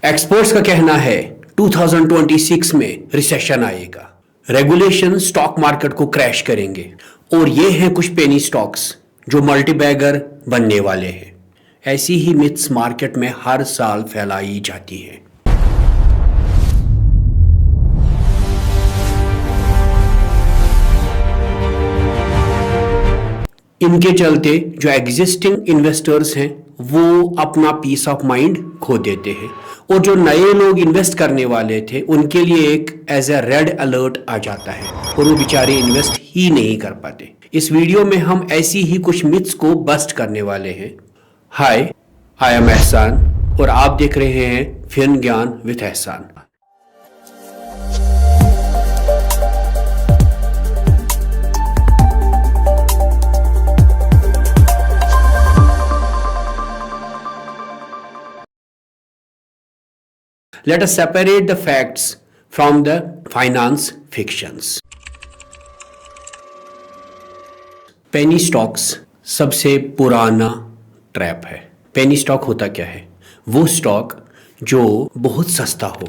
Experts का कहना है 2026 में रिसेशन आएगा, रेगुलेशन स्टॉक मार्केट को क्रैश करेंगे और ये हैं कुछ पेनी स्टॉक्स जो मल्टीबैगर बनने वाले हैं। ऐसी ही मिथ्स मार्केट में हर साल फैलाई जाती है। इनके चलते जो एग्जिस्टिंग इन्वेस्टर्स हैं वो अपना पीस ऑफ माइंड खो देते हैं और जो नए लोग इन्वेस्ट करने वाले थे उनके लिए एक एज ए रेड अलर्ट आ जाता है और वो बेचारे इन्वेस्ट ही नहीं कर पाते। इस वीडियो में हम ऐसी ही कुछ मिथ्स को बस्ट करने वाले हैं। हाय, आई एम एहसान और आप देख रहे हैं फिन ज्ञान विद एहसान। Let us separate the facts from the finance fictions. Penny stocks सबसे पुराना ट्रैप है। पेनी स्टॉक होता क्या है? वो स्टॉक जो बहुत सस्ता हो,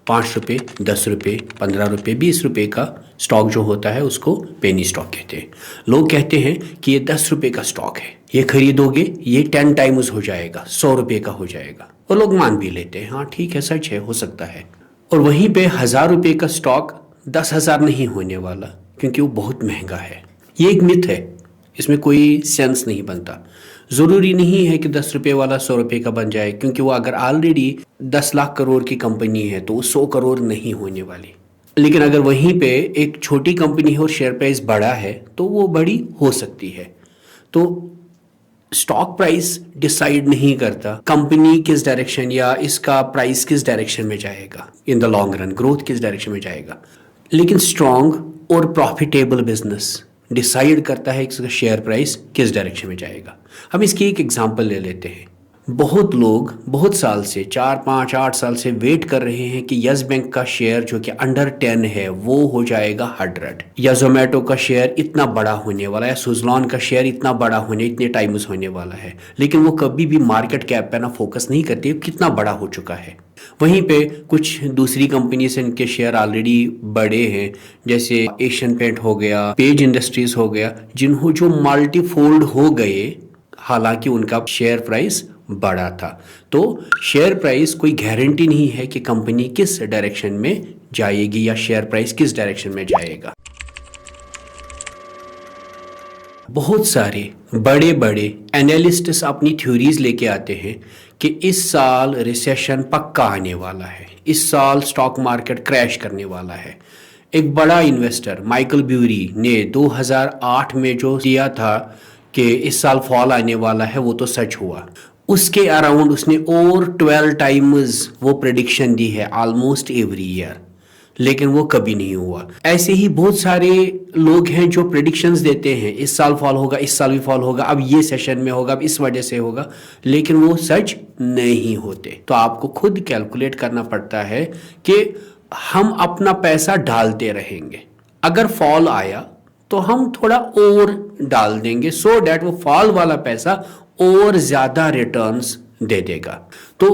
5 रुपये, 10 रुपये, 15 रुपये, 20 रुपये का स्टॉक जो होता है उसको पेनी स्टॉक कहते हैं। लोग कहते हैं कि ये 10 रुपये का स्टॉक है, ये खरीदोगे ये 10 टाइम्स हो जाएगा, 100 रुपये का हो जाएगा और लोग मान भी लेते हैं, हाँ ठीक है, सच है, हो सकता है। और वहीं पे 1000 रुपये का स्टॉक 10,000 नहीं होने वाला क्योंकि वो बहुत महंगा है। ये एक मिथ है, इसमें कोई सेंस नहीं बनता। ज़रूरी नहीं है कि 10 रुपये वाला 100 रुपये का बन जाए, क्योंकि वो अगर ऑलरेडी 10 लाख करोड़ की कंपनी है तो वो 100 करोड़ नहीं होने वाली। लेकिन अगर वहीं पे एक छोटी कंपनी है और शेयर प्राइस बड़ा है तो वो बड़ी हो सकती है। तो स्टॉक प्राइस डिसाइड नहीं करता कंपनी किस डायरेक्शन या इसका प्राइस किस डायरेक्शन में जाएगा, in the long run growth किस डायरेक्शन में जाएगा। लेकिन स्ट्रॉन्ग और प्रॉफिटेबल बिजनेस डिसाइड करता है कि इसका शेयर प्राइस किस डायरेक्शन में जाएगा। हम इसकी एक एग्जांपल ले लेते हैं। बहुत लोग बहुत साल से 4, 5, 8 साल से वेट कर रहे हैं कि यस बैंक का शेयर जो कि अंडर 10 है वो हो जाएगा 100, या जोमेटो का शेयर इतना बड़ा होने वाला है, सुजलॉन का शेयर इतना बड़ा होने इतने टाइम्स होने वाला है। लेकिन वो कभी भी मार्केट कैप पे ना फोकस नहीं करती कितना बड़ा हो चुका है। वहीं पे कुछ दूसरी कंपनी से इनके शेयर ऑलरेडी बड़े हैं, जैसे एशियन पेंट हो गया, पेज इंडस्ट्रीज हो गया, जिन्हों जो मल्टीफोल्ड हो गए, हालांकि उनका शेयर प्राइस बड़ा था। तो शेयर प्राइस कोई गारंटी नहीं है कि कंपनी किस डायरेक्शन में जाएगी या शेयर प्राइस किस डायरेक्शन में जाएगा। बहुत सारे बड़े बड़े एनालिस्ट्स अपनी थ्योरीज लेके आते हैं कि इस साल रिसेशन पक्का आने वाला है, इस साल स्टॉक मार्केट क्रैश करने वाला है। एक बड़ा इन्वेस्टर माइकल ब्यूरी ने 2008 में जो दिया था कि इस साल फॉल आने वाला है, वो तो सच हुआ। उसके अराउंड उसने और 12 टाइम्स वो प्रेडिक्शन दी है ऑलमोस्ट एवरी ईयर, लेकिन वो कभी नहीं हुआ। ऐसे ही बहुत सारे लोग हैं जो प्रेडिक्शंस देते हैं, इस साल फॉल होगा, इस साल भी फॉल होगा, अब ये सेशन में होगा, अब इस वजह से होगा, लेकिन वो सच नहीं होते। तो आपको खुद कैलकुलेट करना पड़ता है कि हम अपना पैसा डालते रहेंगे, अगर फॉल आया तो हम थोड़ा और डाल देंगे सो डैट वो फॉल वाला पैसा और ज्यादा रिटर्न्स दे देगा। तो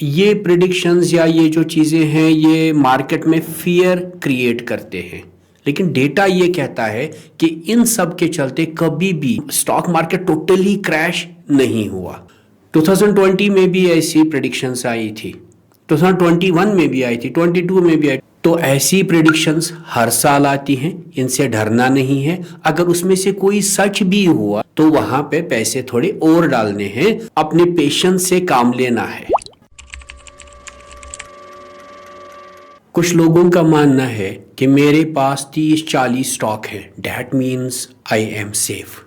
ये प्रिडिक्शंस या ये जो चीजें हैं ये मार्केट में फियर क्रिएट करते हैं, लेकिन डेटा ये कहता है कि इन सब के चलते कभी भी स्टॉक मार्केट टोटली क्रैश नहीं हुआ। 2020 में भी ऐसी प्रिडिक्शंस आई थी, 2021 में भी आई थी, 22 में भी आई। तो ऐसी प्रेडिक्शंस हर साल आती हैं, इनसे डरना नहीं है। अगर उसमें से कोई सच भी हुआ तो वहां पे पैसे थोड़े और डालने हैं, अपने पेशेंस से काम लेना है। कुछ लोगों का मानना है कि मेरे पास 30-40 स्टॉक है, that means I am safe.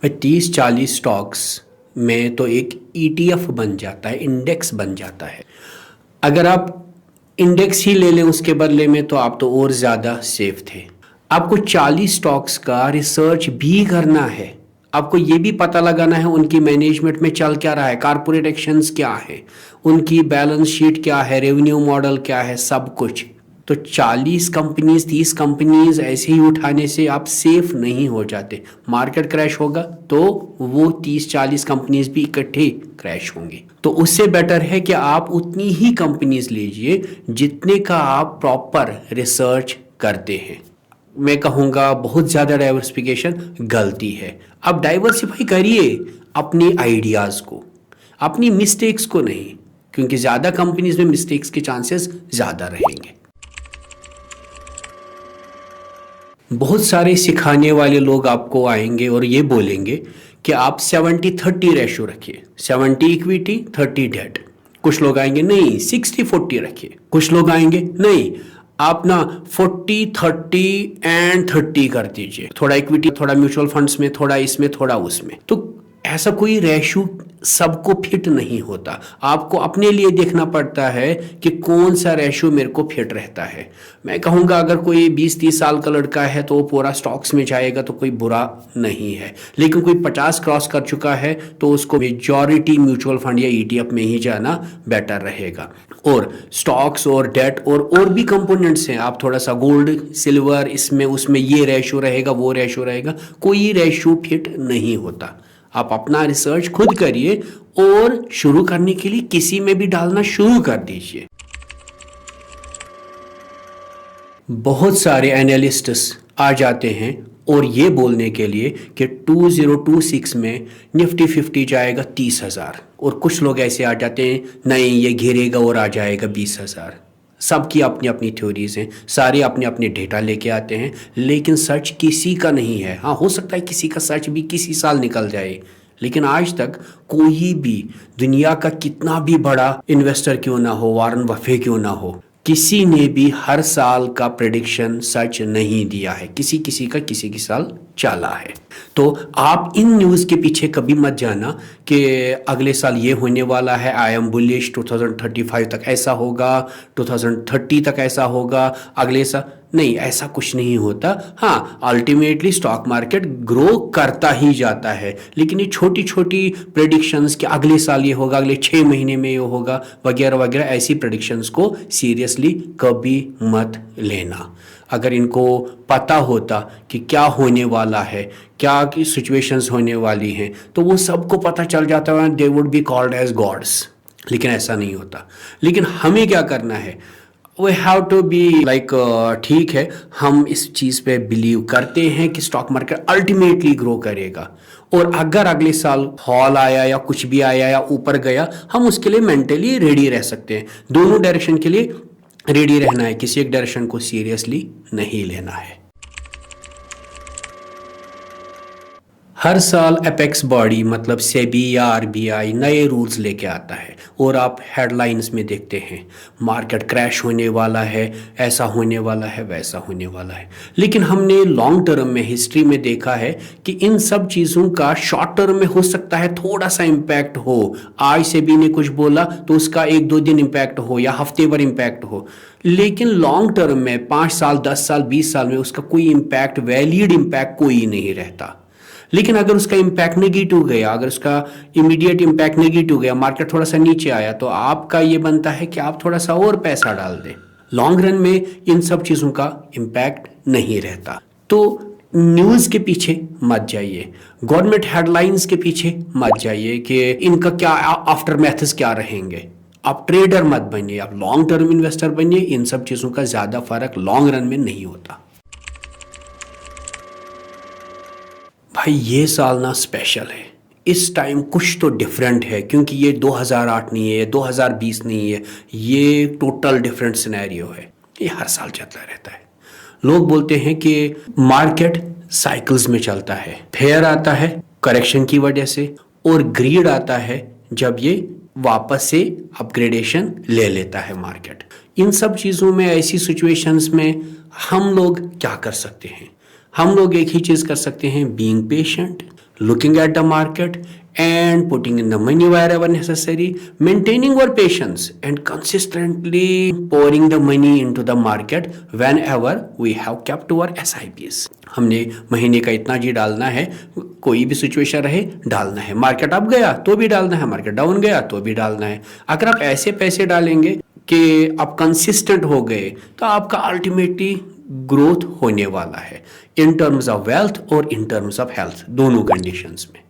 30-40 stocks में तो एक ETF बन जाता है, इंडेक्स बन जाता है। अगर आप इंडेक्स ही ले लें उसके बदले में तो आप तो और ज़्यादा सेफ थे। आपको 40 स्टॉक्स का रिसर्च भी करना है, आपको ये भी पता लगाना है उनकी मैनेजमेंट में चल क्या रहा है, कारपोरेट एक्शंस क्या है, उनकी बैलेंस शीट क्या है, रेवेन्यू मॉडल क्या है, सब कुछ। तो 40 कंपनीज 30 कंपनीज ऐसे ही उठाने से आप सेफ नहीं हो जाते। मार्केट क्रैश होगा तो वो 30-40 कंपनीज भी इकट्ठे क्रैश होंगे। तो उससे बेटर है कि आप उतनी ही कंपनीज लीजिए जितने का आप प्रॉपर रिसर्च करते हैं। मैं कहूँगा बहुत ज़्यादा डाइवर्सिफिकेशन गलती है। अब डाइवर्सिफाई करिए अपने आइडियाज़ को, अपनी मिस्टेक्स को नहीं, क्योंकि ज़्यादा कंपनीज में मिस्टेक्स के चांसेस ज़्यादा रहेंगे। बहुत सारे सिखाने वाले लोग आपको आएंगे और ये बोलेंगे कि आप 70-30 रेशो रखिए, 70 इक्विटी 30 डेट। कुछ लोग आएंगे नहीं 60-40 रखिए, कुछ लोग आएंगे नहीं आप ना 40-30 कर दीजिए, थोड़ा इक्विटी थोड़ा म्यूचुअल फंड्स में, थोड़ा इसमें थोड़ा उसमें। तो ऐसा कोई रेशो सबको फिट नहीं होता। आपको अपने लिए देखना पड़ता है कि कौन सा रेशो मेरे को फिट रहता है। मैं कहूँगा अगर कोई 20-30 साल का लड़का है तो वो पूरा स्टॉक्स में जाएगा तो कोई बुरा नहीं है, लेकिन कोई 50 क्रॉस कर चुका है तो उसको मेजॉरिटी म्यूचुअल फंड या ईटीएफ में ही जाना बेटर रहेगा। और स्टॉक्स और डेट और भी कंपोनेंट्स हैं, आप थोड़ा सा गोल्ड सिल्वर इसमें उसमें ये रेशो रहेगा वो रेशो रहेगा, कोई रेशो फिट नहीं होता। आप अपना रिसर्च खुद करिए और शुरू करने के लिए किसी में भी डालना शुरू कर दीजिए। बहुत सारे एनालिस्ट्स आ जाते हैं और ये बोलने के लिए कि 2026 में निफ्टी 50 जाएगा 30,000, और कुछ लोग ऐसे आ जाते हैं नहीं ये गिरेगा और आ जाएगा 20,000। सबकी अपनी अपनी थ्योरीज हैं, सारे अपने अपने डेटा लेके आते हैं, लेकिन सच किसी का नहीं है। हाँ, हो सकता है किसी का सच भी किसी साल निकल जाए, लेकिन आज तक कोई भी दुनिया का कितना भी बड़ा इन्वेस्टर क्यों ना हो, वॉरेन बफे क्यों ना हो, किसी ने भी हर साल का प्रेडिक्शन सच नहीं दिया है। किसी किसी का किसी साल चला है। तो आप इन न्यूज़ के पीछे कभी मत जाना कि अगले साल ये होने वाला है, आई एम बुलिश, 2035 तक ऐसा होगा, 2030 तक ऐसा होगा, अगले साल नहीं, ऐसा कुछ नहीं होता। हाँ, अल्टीमेटली स्टॉक मार्केट ग्रो करता ही जाता है, लेकिन ये छोटी छोटी प्रेडिक्शंस कि अगले साल ये होगा, अगले 6 महीने में ये होगा वगैरह वगैरह, ऐसी प्रेडिक्शंस को सीरियसली कभी मत लेना। अगर इनको पता होता कि क्या होने वाला है, क्या की सिचुएशंस होने वाली हैं, तो वो सबको पता चल जाता है, they would be called as gods. लेकिन ऐसा नहीं होता। लेकिन हमें क्या करना है, we have to be like ठीक है, हम इस चीज़ पे बिलीव करते हैं कि स्टॉक मार्केट अल्टीमेटली ग्रो करेगा, और अगर अगले साल फॉल आया या कुछ भी आया या ऊपर गया, हम उसके लिए मेंटली रेडी रह सकते हैं। दोनों डायरेक्शन के लिए रेडी रहना है, किसी एक डायरेक्शन को सीरियसली नहीं लेना है। हर साल एपेक्स बॉडी मतलब सेबी या आरबीआई नए रूल्स लेके आता है, और आप हेडलाइंस में देखते हैं मार्केट क्रैश होने वाला है, ऐसा होने वाला है, वैसा होने वाला है। लेकिन हमने लॉन्ग टर्म में हिस्ट्री में देखा है कि इन सब चीज़ों का शॉर्ट टर्म में हो सकता है थोड़ा सा इम्पैक्ट हो। आज सेबी ने कुछ बोला तो उसका 1-2 दिन इम्पैक्ट हो या हफ्ते भर इम्पैक्ट हो, लेकिन लॉन्ग टर्म में 5 साल 10 साल 20 साल में उसका कोई इम्पैक्ट, वैलिड इम्पैक्ट कोई नहीं रहता। लेकिन अगर उसका इम्पैक्ट नेगेटिव गया, अगर उसका इमीडिएट इम्पैक्ट नेगेटिव गया, मार्केट थोड़ा सा नीचे आया, तो आपका ये बनता है कि आप थोड़ा सा और पैसा डाल दें। लॉन्ग रन में इन सब चीज़ों का इम्पैक्ट नहीं रहता। तो न्यूज़ के पीछे मत जाइए, गवर्नमेंट हेडलाइंस के पीछे मत जाइए कि इनका क्या आफ्टर मैथ्स क्या रहेंगे। आप ट्रेडर मत बनिए, आप लॉन्ग टर्म इन्वेस्टर बनिए। इन सब चीज़ों का ज़्यादा फर्क लॉन्ग रन में नहीं होता। भाई ये साल ना स्पेशल है, इस टाइम कुछ तो डिफरेंट है, क्योंकि ये 2008 नहीं है, 2020 नहीं है, ये टोटल डिफरेंट सिनेरियो है। ये हर साल चलता रहता है। लोग बोलते हैं कि मार्केट साइकिल्स में चलता है, फेयर आता है करेक्शन की वजह से, और ग्रीड आता है जब ये वापस से अपग्रेडेशन ले लेता है मार्केट। इन सब चीज़ों में, ऐसी सिचुएशंस में हम लोग क्या कर सकते हैं? हम लोग एक ही चीज़ कर सकते हैं, being patient, looking at the market and putting in the money wherever necessary, maintaining our patience and consistently pouring the money into the market whenever we have kept our SIPs। हमने महीने का इतना जी डालना है, कोई भी सिचुएशन रहे डालना है। मार्केट अप गया तो भी डालना है, मार्केट डाउन गया तो भी डालना है। अगर आप ऐसे पैसे डालेंगे कि आप कंसिस्टेंट हो गए तो आपका अल्टीमेटली ग्रोथ होने वाला है इन टर्म्स ऑफ वेल्थ और इन टर्म्स ऑफ हेल्थ, दोनों कंडीशंस में।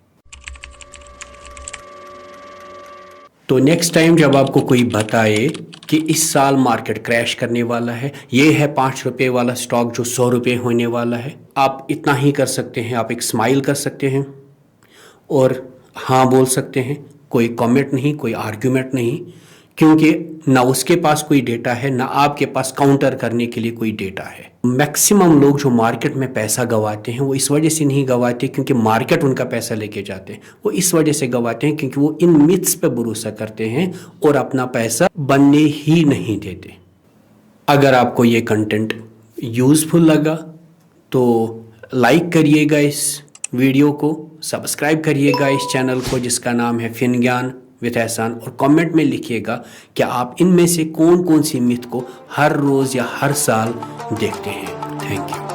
तो नेक्स्ट टाइम जब आपको कोई बताए कि इस साल मार्केट क्रैश करने वाला है, ये है 5 रुपए वाला स्टॉक जो 100 रुपए होने वाला है, आप इतना ही कर सकते हैं, आप एक स्माइल कर सकते हैं और हाँ बोल सकते हैं। कोई कमेंट नहीं, कोई आर्ग्यूमेंट नहीं, क्योंकि ना उसके पास कोई डेटा है ना आपके पास काउंटर करने के लिए कोई डेटा है। मैक्सिमम लोग जो मार्केट में पैसा गंवाते हैं वो इस वजह से नहीं गंवाते क्योंकि मार्केट उनका पैसा लेके जाते हैं, वो इस वजह से गंवाते हैं क्योंकि वो इन मिथ्स पे भरोसा करते हैं और अपना पैसा बनने ही नहीं देते। अगर आपको ये कंटेंट यूज़फुल लगा तो लाइक करिएगा इस वीडियो को, सब्सक्राइब करिएगा इस चैनल को जिसका नाम है फिन ज्ञान विद एहसान, और कमेंट में लिखिएगा कि आप इनमें से कौन कौन सी मिथ को हर रोज़ या हर साल देखते हैं। Thank you.